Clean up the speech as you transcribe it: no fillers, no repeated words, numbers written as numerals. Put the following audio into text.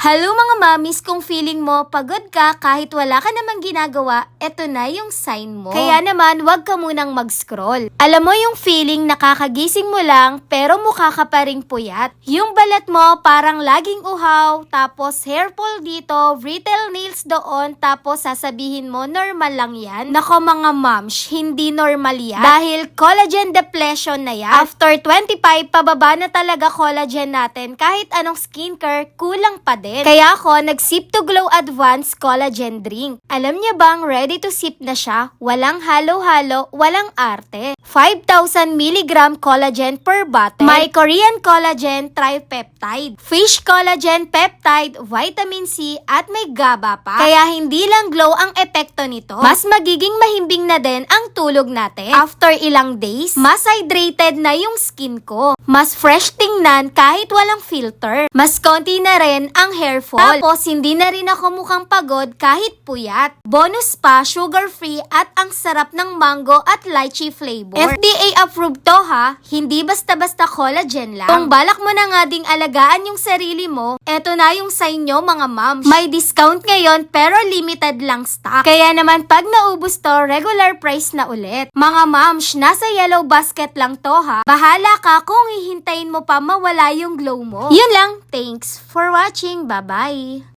Hello mga mamis, kung feeling mo pagod ka kahit wala ka namang ginagawa, eto na yung sign mo. Kaya naman, wag ka munang mag-scroll. Alam mo yung feeling nakakagising mo lang pero mukha ka pa ring puyat. Yung balat mo parang laging uhaw, tapos hair fall dito, brittle nails doon, tapos sasabihin mo normal lang yan. Nako mga moms, hindi normal yan. Dahil collagen depletion na yan. After 25, pababa na talaga collagen natin. Kahit anong skincare, kulang pa din. Kaya ako, nag-Sip to Glow Advanced Collagen Drink. Alam niya bang ready to sip na siya? Walang halo-halo, walang arte. 5,000 mg collagen per bottle. May Korean collagen tripeptide, fish collagen peptide, vitamin C, at may GABA pa. Kaya hindi lang glow ang epekto nito, mas magiging mahimbing na din ang tulog natin. After ilang days, mas hydrated na yung skin ko. Mas fresh tingnan kahit walang filter. Mas konti na rin ang hair fall. Tapos, hindi na rin ako mukhang pagod kahit puyat. Bonus pa, sugar-free at ang sarap ng mango at lychee flavor. FDA approved to ha, hindi basta-basta collagen lang. Kung balak mo na nga ding alagaan yung sarili mo, eto na yung sa inyo mga moms. May discount ngayon pero limited lang stock. Kaya naman pag naubos to, regular price na ulit. Mga moms, nasa yellow basket lang to ha. Bahala ka kung hihintayin mo pa mawala yung glow mo. Yun lang, thanks for watching, bye-bye!